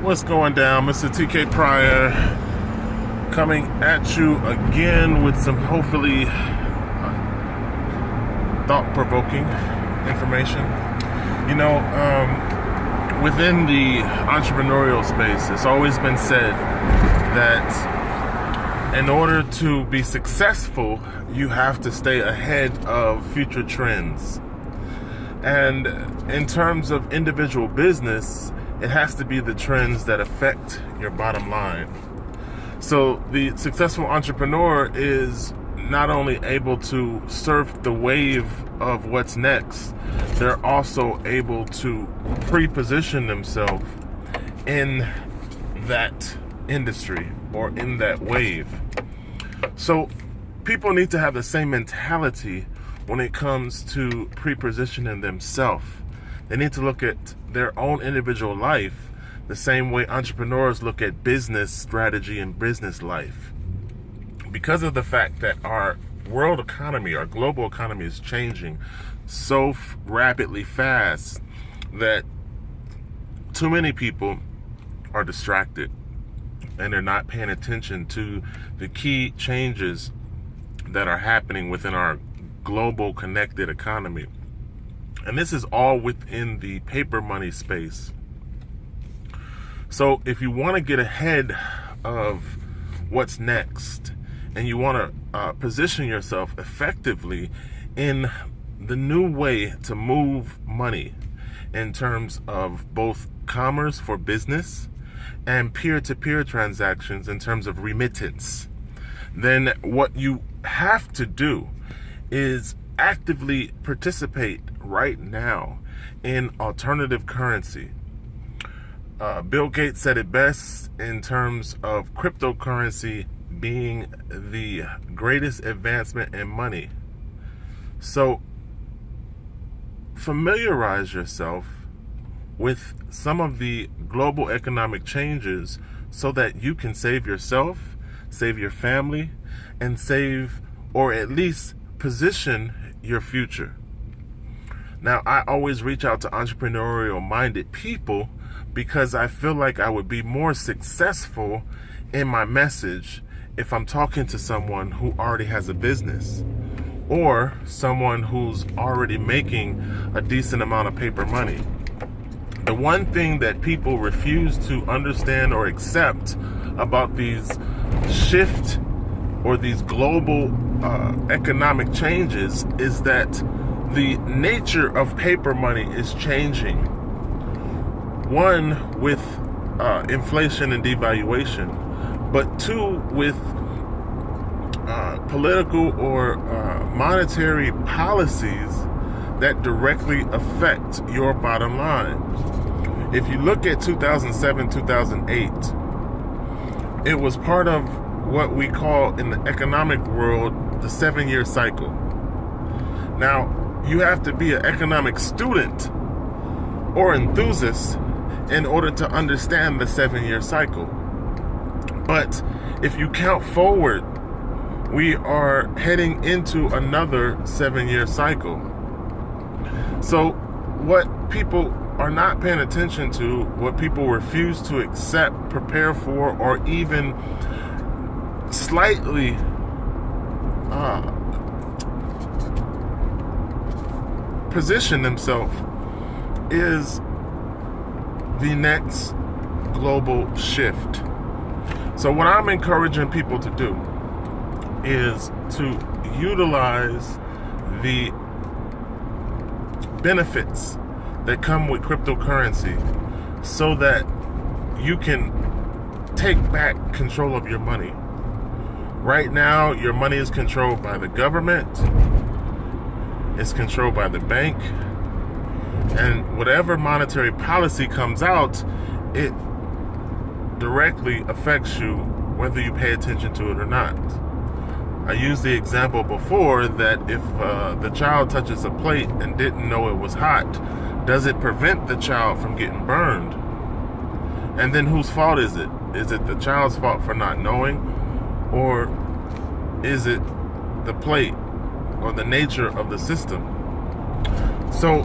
What's going down? Mr. TK Pryor coming at you again with some hopefully thought-provoking information. Within the entrepreneurial space, it's always been said that in order to be successful, you have to stay ahead of future trends. And in terms of individual business, it has to be the trends that affect your bottom line. So the successful entrepreneur is not only able to surf the wave of what's next, they're also able to pre-position themselves in that industry or in that wave. So people need to have the same mentality when it comes to pre-positioning themselves. They need to look at their own individual life the same way entrepreneurs look at business strategy and business life. Because of the fact that our world economy, our global economy is changing so rapidly fast that too many people are distracted and they're not paying attention to the key changes that are happening within our global connected economy. And this is all within the paper money space. So if you want to get ahead of what's next and you want to position yourself effectively in the new way to move money in terms of both commerce for business and peer-to-peer transactions in terms of remittance, then what you have to do is actively participate right now in alternative currency. Bill Gates said it best in terms of cryptocurrency being the greatest advancement in money. So familiarize yourself with some of the global economic changes so that you can save yourself, save your family, and save, or at least position your future. Now, I always reach out to entrepreneurial-minded people because I feel like I would be more successful in my message if I'm talking to someone who already has a business or someone who's already making a decent amount of paper money. The one thing that people refuse to understand or accept about these shift or these global economic changes is that the nature of paper money is changing. One, with inflation and devaluation, but two, with political or monetary policies that directly affect your bottom line. If you look at 2007, 2008, it was part of what we call in the economic world the 7-year cycle. Now, you have to be an economic student or enthusiast in order to understand the 7-year cycle. But if you count forward, we are heading into another 7-year cycle. So what people are not paying attention to, what people refuse to accept, prepare for, or even slightly position themselves is the next global shift. So what I'm encouraging people to do is to utilize the benefits that come with cryptocurrency so that you can take back control of your money. Right now, your money is controlled by the government, it's controlled by the bank, and whatever monetary policy comes out, it directly affects you whether you pay attention to it or not. I used the example before that if the child touches a plate and didn't know it was hot, does it prevent the child from getting burned? And then whose fault is it? Is it the child's fault for not knowing? Or is it the plate or the nature of the system? So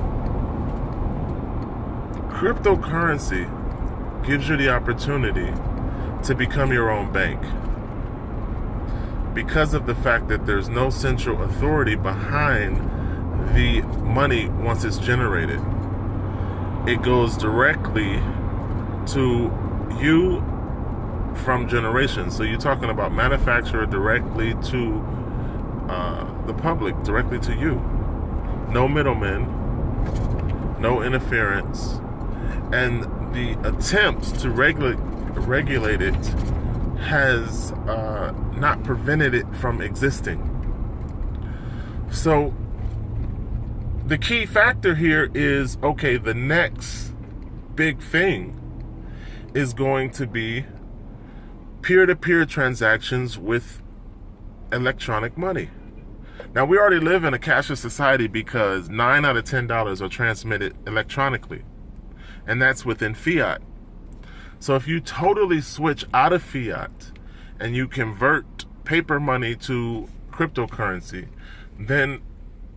cryptocurrency gives you the opportunity to become your own bank because of the fact that there's no central authority behind the money once it's generated. It goes directly to you from generations. So you're talking about manufacturer directly to the public, directly to you. No middlemen, no interference, and the attempt to regulate it has not prevented it from existing. So the key factor here is, okay, the next big thing is going to be peer-to-peer transactions with electronic money. Now, we already live in a cashless society because 9 out of $10 are transmitted electronically, and that's within fiat. So if you totally switch out of fiat and you convert paper money to cryptocurrency, then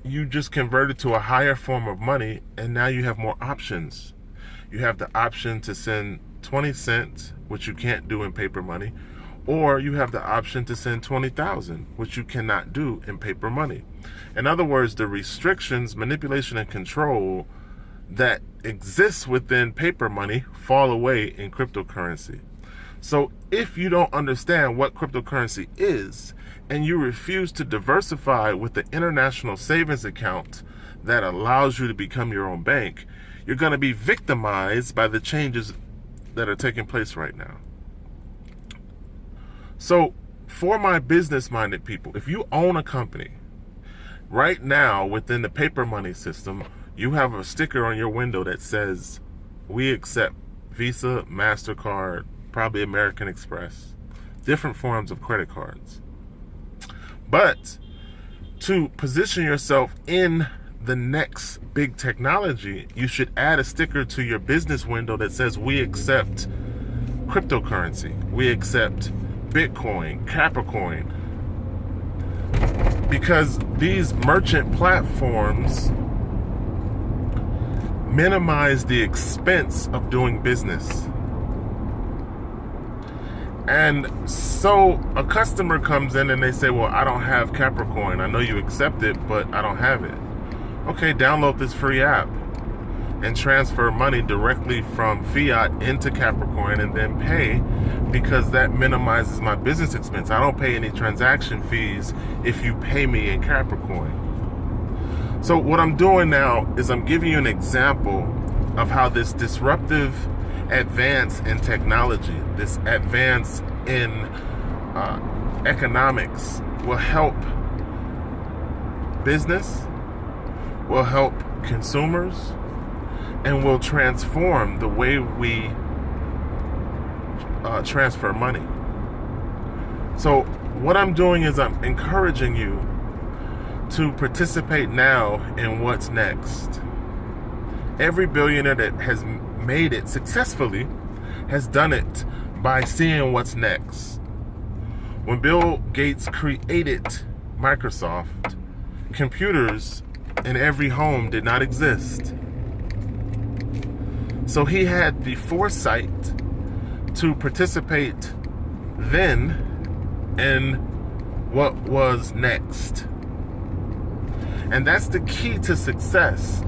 you just convert it to a higher form of money, and now you have more options. You have the option to send 20 cents, which you can't do in paper money, or you have the option to send 20,000, which you cannot do in paper money. In other words, the restrictions, manipulation, and control that exists within paper money fall away in cryptocurrency. So if you don't understand what cryptocurrency is, and you refuse to diversify with the international savings account that allows you to become your own bank, you're going to be victimized by the changes that are taking place right now. So for my business-minded people, if you own a company, right now within the paper money system, you have a sticker on your window that says, we accept Visa, MasterCard, probably American Express, different forms of credit cards. But to position yourself in the next big technology, you should add a sticker to your business window that says, we accept cryptocurrency, we accept Bitcoin, Capricorn, because these merchant platforms minimize the expense of doing business. And so a customer comes in and they say, well, I don't have Capricorn. I know you accept it, but I don't have it. Okay, download this free app and transfer money directly from fiat into Capricorn and then pay, because that minimizes my business expense. I don't pay any transaction fees if you pay me in Capricorn. So what I'm doing now is I'm giving you an example of how this disruptive advance in technology, this advance in economics will help business, will help consumers, and will transform the way we transfer money. So what I'm doing is I'm encouraging you to participate now in what's next. Every billionaire that has made it successfully has done it by seeing what's next. When Bill Gates created Microsoft, computers in every home did not exist. So he had the foresight to participate then in what was next. And that's the key to success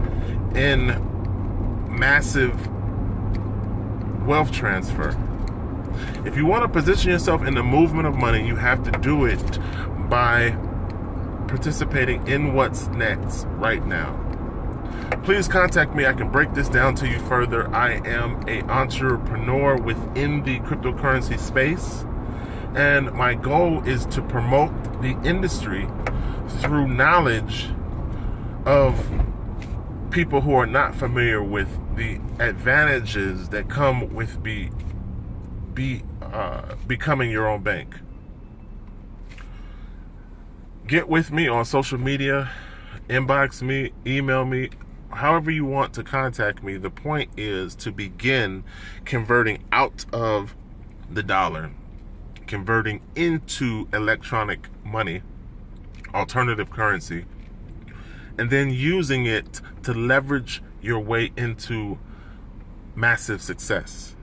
in massive wealth transfer. If you want to position yourself in the movement of money, you have to do it by participating in what's next right now. Please contact me. I can break this down to you further. I am an entrepreneur within the cryptocurrency space, and my goal is to promote the industry through knowledge of people who are not familiar with the advantages that come with becoming your own bank. Get with me on social media, inbox me, email me, however you want to contact me. The point is to begin converting out of the dollar, converting into electronic money, alternative currency, and then using it to leverage your way into massive success.